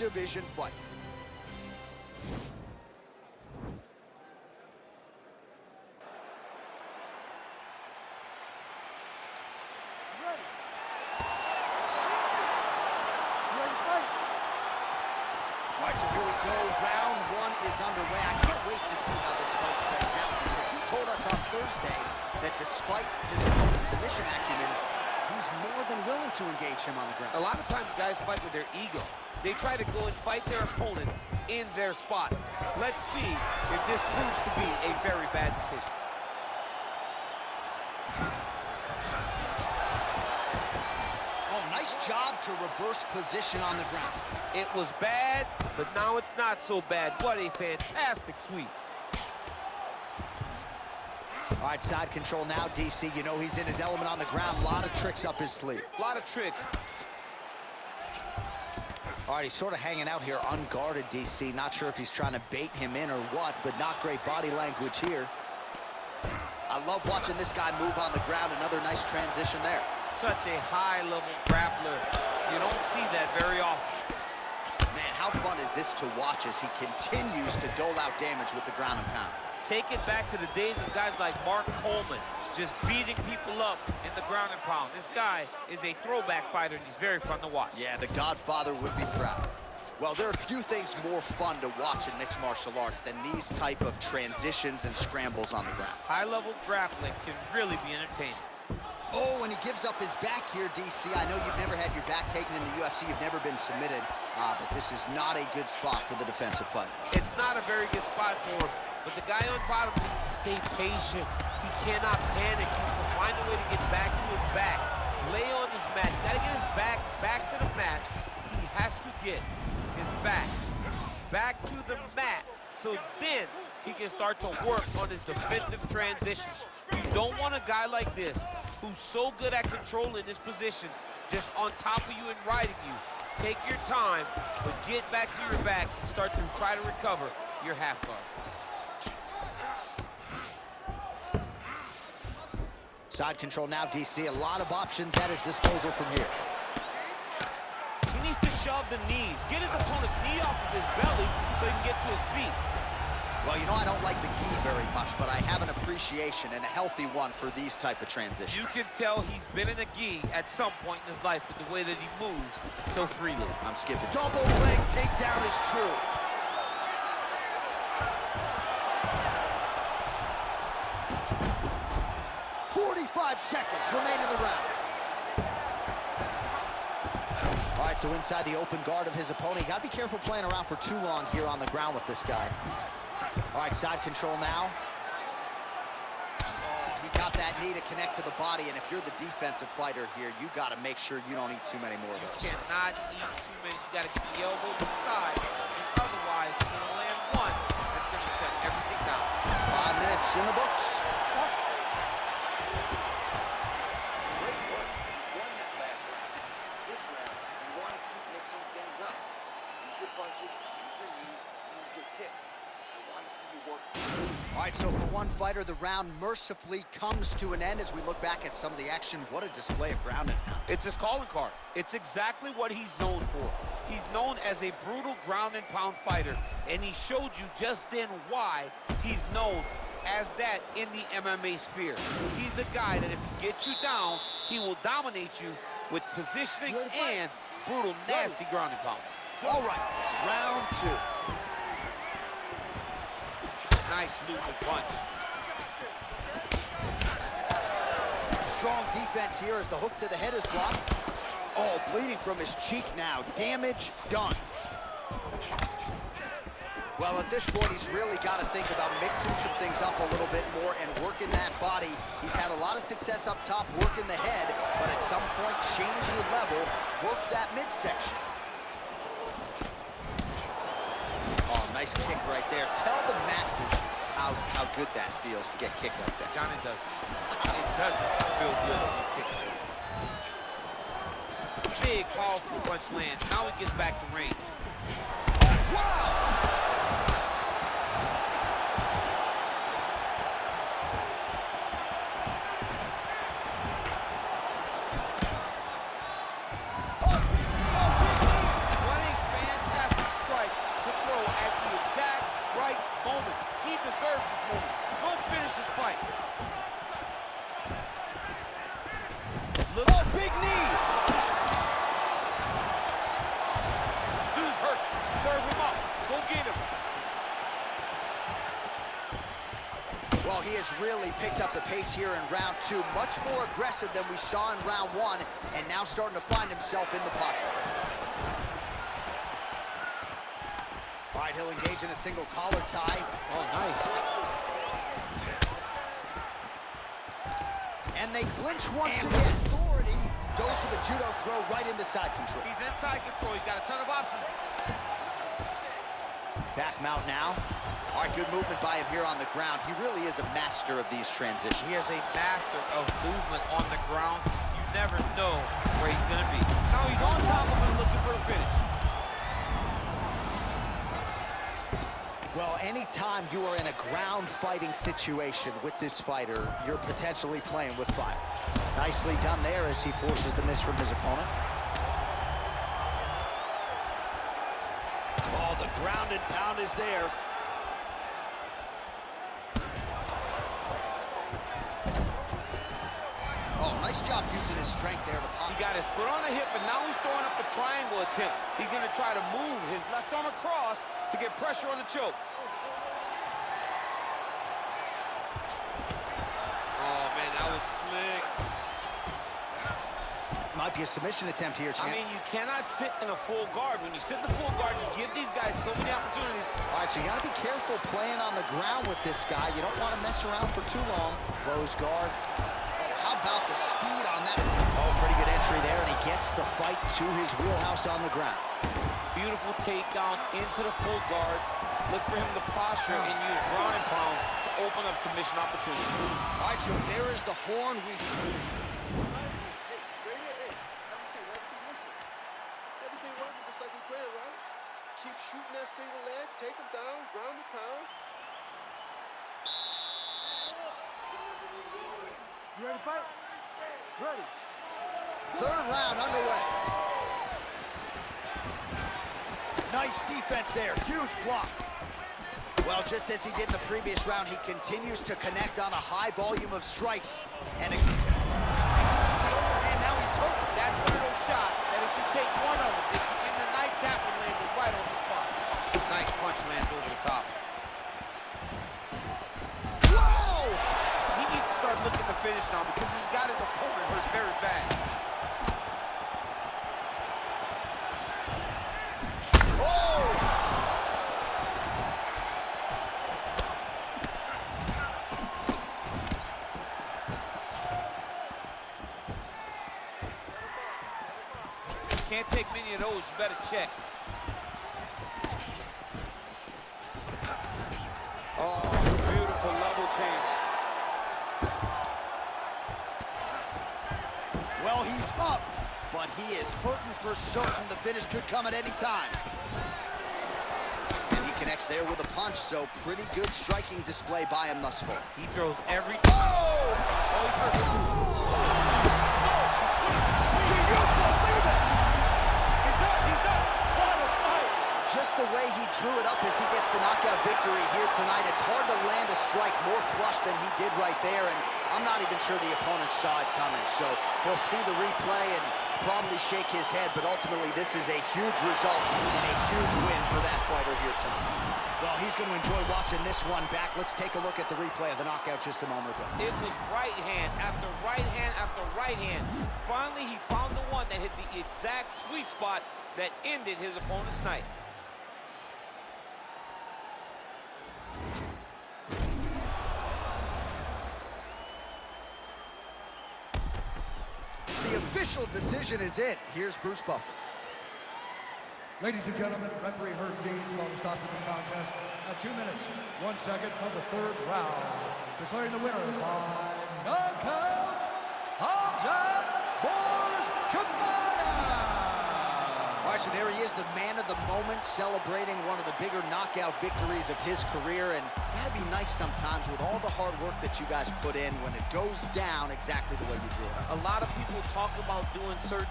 division fight. All right, so here we go. Round one is underway. I can't wait to see how this fight plays out because he told us on Thursday that despite his opponent's submission acumen, he's more than willing to engage him on the ground. A lot of times guys fight with their ego. They try to go and fight their opponent in their spots. Let's see if this proves to be a very bad decision. Oh, nice job to reverse position on the ground. It was bad, but now it's not so bad. What a fantastic sweep. All right, side control now, DC. You know he's in his element on the ground. A lot of tricks up his sleeve. A lot of tricks. All right, he's sort of hanging out here unguarded, DC. Not sure if he's trying to bait him in or what, but not great body language here. I love watching this guy move on the ground. Another nice transition there. Such a high-level grappler. You don't see that very often. Man, how fun is this to watch as he continues to dole out damage with the ground and pound. Take it back to the days of guys like Mark Coleman, just beating people up in the ground and pound. This guy is a throwback fighter, and he's very fun to watch. Yeah, the Godfather would be proud. Well, there are few things more fun to watch in mixed martial arts than these type of transitions and scrambles on the ground. High-level grappling can really be entertaining. Oh, and he gives up his back here, DC. I know you've never had your back taken in the UFC. You've never been submitted, but this is not a good spot for the defensive fight. It's not a very good spot for him, but the guy on bottom needs to stay patient. He cannot panic. He needs to find a way to get back to his back. Lay on his mat. Got to get his back to the mat. He has to get his back to the mat, so then he can start to work on his defensive transitions. You don't want a guy like this who's so good at controlling this position, just on top of you and riding you. Take your time, but get back to your back and start to try to recover your half guard. Side control now, DC. A lot of options at his disposal from here. He needs to shove the knees. Get his opponent's knee off of his belly so he can get to his feet. Well, you know, I don't like the gi very much, but I have an appreciation and a healthy one for these type of transitions. You can tell he's been in a gi at some point in his life with the way that he moves so freely. I'm skipping. Double leg takedown is true. Seconds remain in the round. All right, so inside the open guard of his opponent. You gotta be careful playing around for too long here on the ground with this guy. All right, side control now. Oh, he got that knee to connect to the body, and if you're the defensive fighter here, you gotta make sure you don't eat too many more of those. You cannot eat too many. You gotta get the elbow to the side. Otherwise, you're gonna land one that's gonna shut everything down. 5 minutes in the books. All right, so for one fighter, the round mercifully comes to an end as we look back at some of the action. What a display of ground and pound. It's his calling card. It's exactly what he's known for. He's known as a brutal ground and pound fighter, and he showed you just then why he's known as that in the MMA sphere. He's the guy that if he gets you down, he will dominate you with positioning and brutal, nasty ground and pound. All right, round two. Nice looping punch. Strong defense here as the hook to the head is blocked. Oh, bleeding from his cheek now. Damage done. Well, at this point, he's really got to think about mixing some things up a little bit more and working that body. He's had a lot of success up top, working the head, but at some point, change your level, work that midsection. Oh, nice kick right there. Tell the masses how good that feels to get kicked like that. John, it doesn't. It doesn't feel good to get kicked. Big, powerful punch lands. Now he gets back to range. Wow! What a fantastic has really picked up the pace here in round 2. Much more aggressive than we saw in round 1, and now starting to find himself in the pocket. All right, he'll engage in a single collar tie. Oh, nice. And they clinch once again. Authority goes to the judo throw right into side control. He's in side control. He's got a ton of options. Back mount now. All right, good movement by him here on the ground. He really is a master of these transitions. He is a master of movement on the ground. You never know where he's going to be. Now he's on top of him looking for the finish. Well, anytime you are in a ground fighting situation with this fighter, you're potentially playing with fire. Nicely done there as he forces the miss from his opponent. Oh, the ground and pound is there. Oh, nice job using his strength there to pop. He got his foot on the hip, and now he's throwing up a triangle attempt. He's going to try to move his left arm across to get pressure on the choke. Oh, man, that was slick. Might be a submission attempt here, champ. I mean, you cannot sit in a full guard. When you sit in the full guard, you give these guys so many opportunities. All right, so you got to be careful playing on the ground with this guy. You don't want to mess around for too long. Close guard. How about the speed on that? Oh, pretty good entry there, and he gets the fight to his wheelhouse on the ground. Beautiful takedown into the full guard. Look for him to posture and use ground and pound to open up submission opportunity. All right, so there is the horn. Listen. Everything working just like we planned, right? Keep shooting that single leg, take him down, ground and pound. You ready to fight? Ready. Third round underway. Nice defense there. Huge block. Well, just as he did in the previous round, he continues to connect on a high volume of strikes. And the overhand, now he's hurt. That's one of those shots that if you take one of them, it's in the night, that one landed right on the spot. Nice punch lands over the top. Whoa! He needs to start looking to finish now because he's got his opponent hurt very bad. Oh! Can't take many of those, you better check. Oh, beautiful level change. Well, he's up, but he is hurting for certain. The finish could come at any time. And he connects there with a punch, so pretty good striking display by him thus far. He throws every... Oh! Oh, he's hurt. Do you believe it? He's done. What a fight. Just the way he drew it up as he gets the knockout victory here tonight. It's hard to land a strike more flush than he did right there, and I'm not even sure the opponent saw it coming. So he'll see the replay and probably shake his head, but ultimately this is a huge result and a huge win for that fighter here tonight. Well, he's going to enjoy watching this one back. Let's take a look at the replay of the knockout just a moment ago. It was right hand after right hand after right hand. Finally, he found the one that hit the exact sweet spot that ended his opponent's night. The official decision is in. Here's Bruce Buffer. Ladies and gentlemen, referee Herb Dean's going to stop this contest at 2 minutes, 1 second of the third round. Declaring the winner by knockout, KHAMZAT Kamara. All right, so there he is, the man of the moment, celebrating one of the bigger knockout victories of his career. And gotta be nice sometimes with all the hard work that you guys put in when it goes down exactly the way you drew it up. A lot of people talk about doing certain